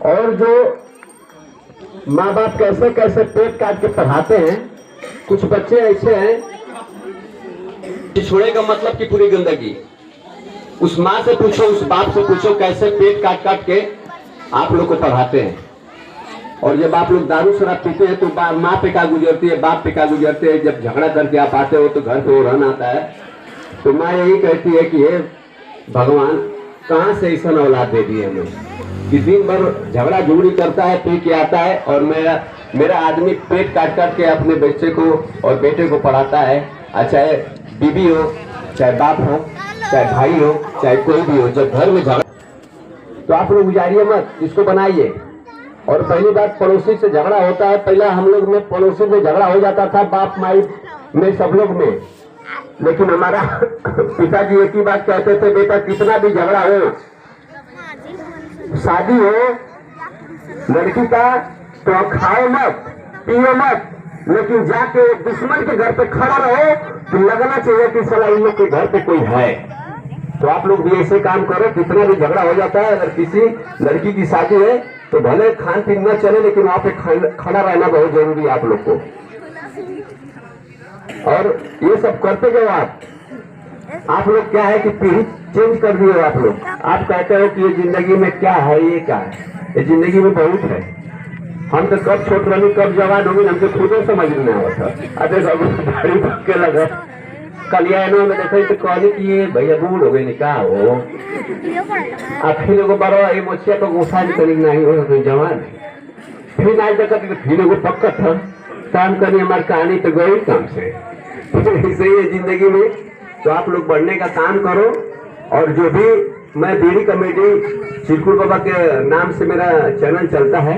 और जो माँ बाप कैसे कैसे पेट काट के पढ़ाते हैं। कुछ बच्चे ऐसे हैं, छोड़े का मतलब कि पूरी गंदगी। उस माँ से पूछो, उस बाप से पूछो कैसे पेट काट काट के आप लोग को पढ़ाते हैं। और जब आप लोग दारू शराब पीते हैं तो माँ पे का गुजरती है, बाप पे का गुजरते हैं। जब झगड़ा करके आप आते हो तो घर पे वो रहना आता है, तो माँ यही कहती है कि हे भगवान, कहाँ से ऐसा औलाद दे दी हमें कि दिन भर झगड़ा झुगड़ी करता है, पी के आता है। और मेरा आदमी पेट काट काट के अपने बच्चे को और बेटे को पढ़ाता है। चाहे बीबी हो, चाहे बाप हो, चाहे भाई हो, चाहे कोई भी हो, जब घर में झगड़ा तो आप लोग गुजारिए मत, इसको बनाइए। और पहली बात, पड़ोसी से झगड़ा होता है। पहला हम लोग में पड़ोसी में झगड़ा हो जाता था, बाप माई में, सब लोग में। लेकिन हमारा पिताजी एक ही बात कहते थे, बेटा कितना भी झगड़ा हो, शादी हो लड़की का तो खाओ मत, पियो मत, लेकिन जाके दुश्मन के घर पे खड़ा रहो तो लगना चाहिए कि साला इन लोग के घर पे कोई है। तो आप लोग भी ऐसे काम करो। कितना भी झगड़ा हो जाता है, अगर किसी लड़की की शादी है तो भले खान पीन न चले, लेकिन वहां पे खड़ा रहना बहुत जरूरी है आप लोग को। और ये सब करते गए आप लोग क्या है कि पीढ़ी चेंज कर दिए आप लोग। आप कहते हो कि ये जिंदगी में क्या है, ये क्या है, ये जिंदगी में बहुत है। हम तो कब छोट रही, कब जवान होगी, हमको खुद समझ में नहीं आता। अरे गाड़ी पक्के लगा कलियानो में देखे तो कहली कि ये भैया बूढ़ हो गई, क्या हो फिर एगो बड़ा ये मोचिया को गुस्सा निकली नहीं हो तो जवान फिर आज तक फिर एगो पक्का था काम करनी। हमारी कहानी तो गई काम से। ऐसे ही जिंदगी में तो आप लोग बढ़ने का काम करो। और जो भी मैं बीड़ी कमेटी चिरकुट बाबा के नाम से मेरा चैनल चलता है,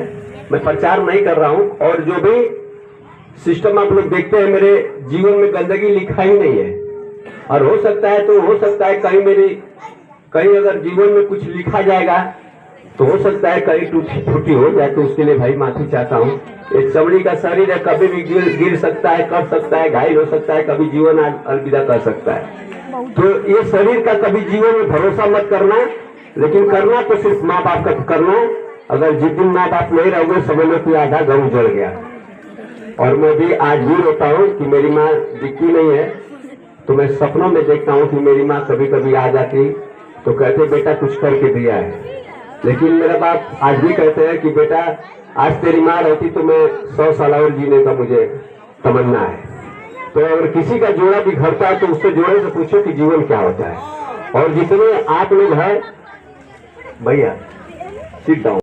मैं प्रचार नहीं कर रहा हूँ। और जो भी सिस्टम आप लोग देखते हैं, मेरे जीवन में गंदगी लिखा ही नहीं है। और हो सकता है तो हो सकता है कहीं अगर जीवन में कुछ लिखा जाएगा तो हो सकता है कहीं टूटी हो जाए, तो उसके लिए भाई माफी चाहता हूँ। एक चमड़ी का शरीर है, कभी भी गिर सकता है, कर सकता है, घायल हो सकता है, कभी जीवन अलविदा कर सकता है। तो ये शरीर का कभी जीवन में भरोसा मत करना, लेकिन करना तो सिर्फ माँ बाप का करना। अगर जिस दिन माँ बाप नहीं रहोगे, समझ लो कि आधा घर उजड़ गया। और मैं भी आज भी रोता हूँ कि मेरी माँ दिखती नहीं है, तो मैं सपनों में देखता हूँ कि मेरी माँ कभी कभी आ जाती तो कहते बेटा कुछ करके दिया है। लेकिन मेरा बाप आज भी कहते हैं कि बेटा आज तेरी माँ रहती तो मैं 100 साल और जीने का मुझे तमन्ना है। तो अगर किसी का जोड़ा भी घटता है तो उससे जोड़े से पूछो कि जीवन क्या होता है। और जितने आप लोग हैं भैया, सिट डाउन।